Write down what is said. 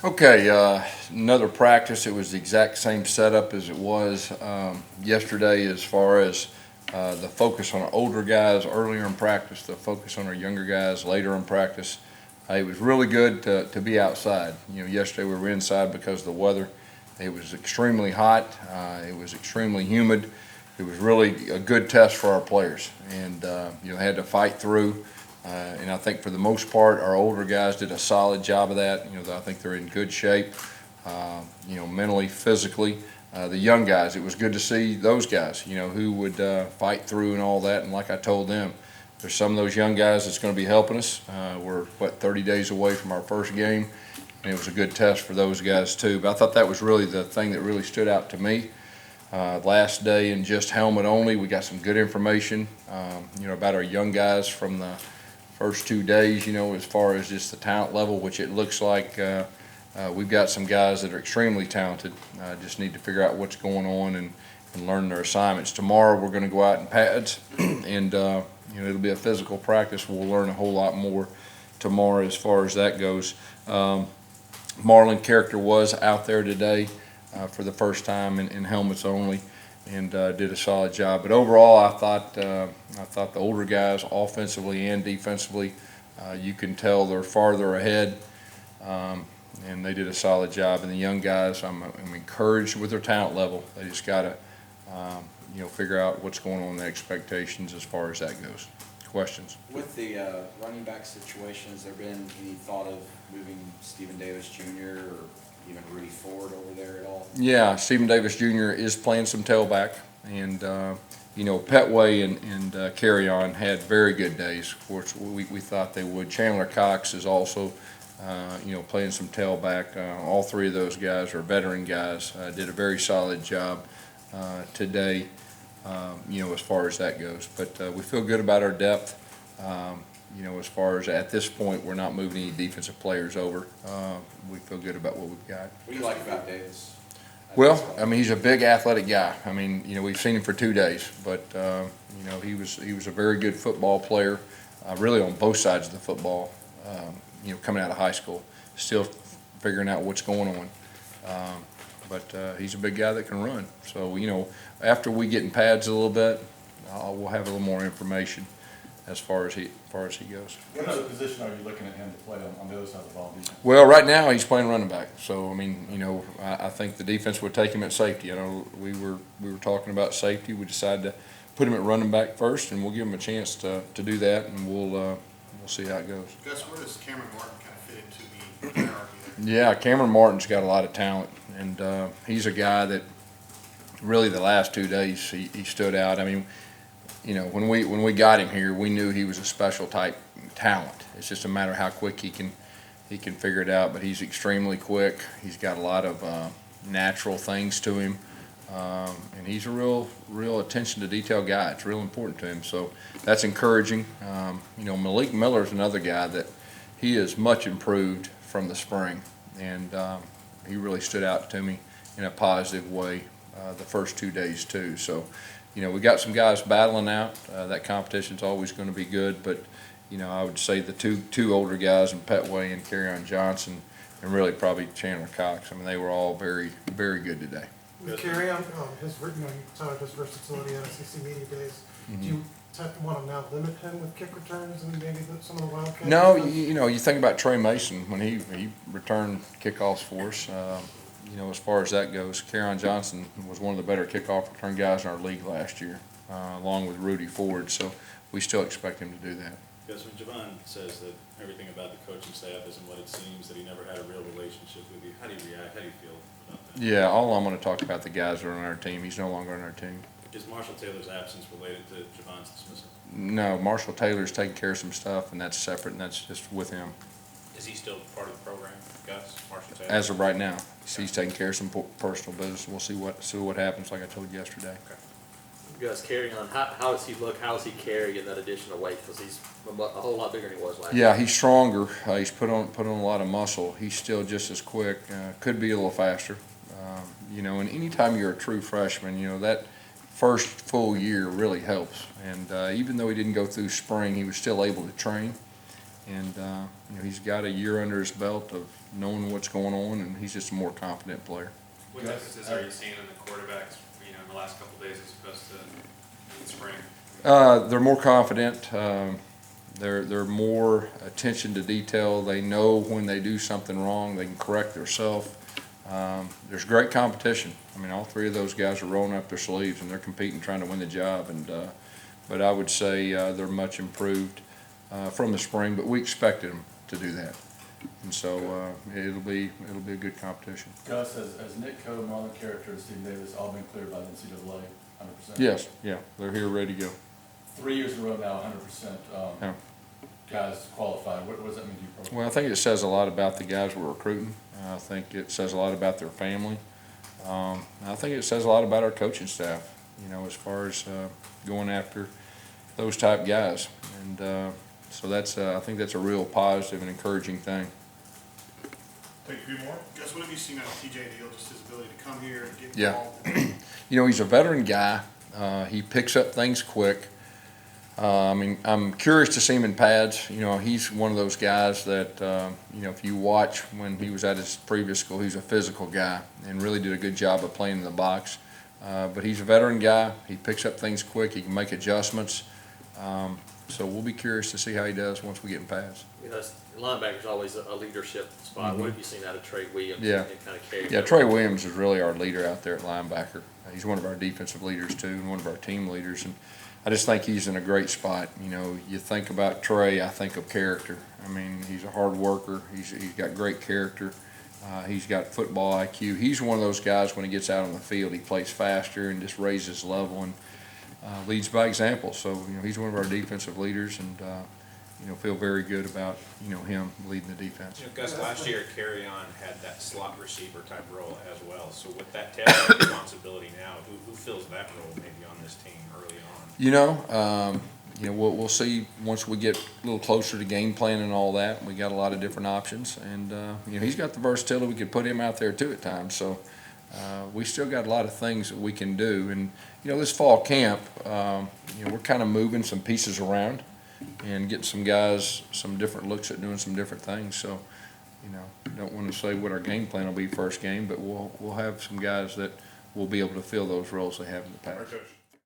Okay, another practice. It was the exact same setup as it was yesterday as far as the focus on our older guys earlier in practice, the focus on our younger guys later in practice. It was really good to be outside. Yesterday we were inside because of the weather. It was extremely hot. It was extremely humid. It was really a good test for our players, and had to fight through. And I think for the most part, our older guys did a solid job of that. I think they're in good shape, mentally, physically. The young guys, it was good to see those guys, who would fight through and all that. And like I told them, there's some of those young guys that's going to be helping us. We're, 30 days away from our first game, and it was a good test for those guys too. But I thought that was really the thing that really stood out to me. Last day in just helmet only, we got some good information, about our young guys from the first 2 days, as far as just the talent level, which it looks like we've got some guys that are extremely talented. Just need to figure out what's going on and learn their assignments. Tomorrow we're going to go out in pads, and it'll be a physical practice. We'll learn a whole lot more tomorrow as far as that goes. Marlon Character was out there today for the first time in helmets only, and did a solid job. But overall, I thought the older guys, offensively and defensively, you can tell they're farther ahead, and they did a solid job. And the young guys, I'm encouraged with their talent level. They just got to, figure out what's going on, the expectations as far as that goes. Questions? With the running back situation, has there been any thought of moving Stephen Davis Jr. or even Rudy Ford over there at all? Yeah, Stephen Davis Jr. is playing some tailback, and Petway and Carry On had very good days. Of course, we thought they would. Chandler Cox is also playing some tailback. All three of those guys are veteran guys. Did a very solid job today, as far as that goes. But we feel good about our depth. As far as at this point, we're not moving any defensive players over. We feel good about what we've got. What do you like about Davis? Well, he's a big athletic guy. We've seen him for 2 days, but he was a very good football player, really on both sides of the football. Coming out of high school, still figuring out what's going on. But he's a big guy that can run. So after we get in pads a little bit, we'll have a little more information as far as he goes. What other position are you looking at him to play on the other side of the ball? Well, right now he's playing running back. So I think the defense would take him at safety. I know we were talking about safety. We decided to put him at running back first, and we'll give him a chance to do that, and we'll see how it goes. Gus, where does Cameron Martin kind of fit into the hierarchy there? Yeah, Cameron Martin's got a lot of talent, and he's a guy that really the last 2 days he stood out. When we got him here, we knew he was a special type talent. It's just a matter of how quick he can figure it out. But he's extremely quick. He's got a lot of natural things to him, and he's a real attention to detail guy. It's real important to him. So that's encouraging. Malik Miller is another guy that he is much improved from the spring, and he really stood out to me in a positive way the first 2 days too. So. We got some guys battling out. That competition's always going to be good, but I would say the two older guys in Petway and Carry-On Johnson, and really probably Chandler Cox. They were all very, very good today. With Carry-On, his versatility at SEC Media Days. Do you want to now limit him with kick returns and maybe some of the wildcats? No, you think about Trey Mason when he returned kickoffs for us. As far as that goes, Carry-On Johnson was one of the better kickoff return guys in our league last year, along with Rudy Ford. So we still expect him to do that. Because when Javon says that everything about the coaching staff isn't what it seems, that he never had a real relationship with you, how do you react? How do you feel about that? Yeah, all I'm going to talk about the guys that are on our team. He's no longer on our team. Is Marshall Taylor's absence related to Javon's dismissal? No, Marshall Taylor's taking care of some stuff, and that's separate, and that's just with him. Is he still part of the program, Gus, Marshall Taylor? As of right now, he's taking care of some personal business. We'll see what happens, like I told you yesterday. Okay. Gus, Carry On, how does he look? How is he carrying that additional weight? Because he's a whole lot bigger than he was last year. Yeah, he's stronger. He's put on a lot of muscle. He's still just as quick. Could be a little faster. And anytime you're a true freshman, that first full year really helps. And even though he didn't go through spring, he was still able to train. And, he's got a year under his belt of knowing what's going on, and he's just a more confident player. What differences are you seeing in the quarterbacks, in the last couple of days as opposed to in the spring? They're more confident. They're more attention to detail. They know when they do something wrong, they can correct themselves. There's great competition. All three of those guys are rolling up their sleeves and they're competing, trying to win the job. But I would say they're much improved from the spring. But we expected them to do that, and so it'll be a good competition. Gus, has Nick Coe, Marlon Character, and Steve Davis all been cleared by the NCAA, 100%? Yes, yeah, they're here, ready to go. 3 years in a row now, 100% Yeah. guys qualified. What does that mean to you personally? Well, I think it says a lot about the guys we're recruiting. I think it says a lot about their family. I think it says a lot about our coaching staff, as far as going after those type guys. And so I think that's a real positive and encouraging thing. Take a few more. Gus, what have you seen out of TJ Neal, just his ability to come here and get Yeah. involved? He's a veteran guy. He picks up things quick. I'm curious to see him in pads. He's one of those guys that, if you watch when he was at his previous school, he's a physical guy and really did a good job of playing in the box. But he's a veteran guy. He picks up things quick. He can make adjustments. So we'll be curious to see how he does once we get in pads. Linebacker's always a leadership spot. What have you seen out of Trey Williams? Yeah. And kind of carry Yeah, Trey Williams is really our leader out there at linebacker. He's one of our defensive leaders too, and one of our team leaders. And I just think he's in a great spot. You think about Trey, I think of character. He's a hard worker. He's got great character. He's got football IQ. He's one of those guys when he gets out on the field, he plays faster and just raises level and leads by example. So, he's one of our defensive leaders, and feel very good about, him leading the defense. Gus, last year, Carry-On had that slot receiver type role as well. So with that tailback responsibility now, who fills that role maybe on this team early on? We'll see once we get a little closer to game plan and all that. We got a lot of different options, and he's got the versatility. We could put him out there too at times. So we still got a lot of things that we can do. And this fall camp, we're kind of moving some pieces around and getting some guys some different looks at doing some different things. So don't want to say what our game plan will be first game, but we'll have some guys that will be able to fill those roles they have in the past.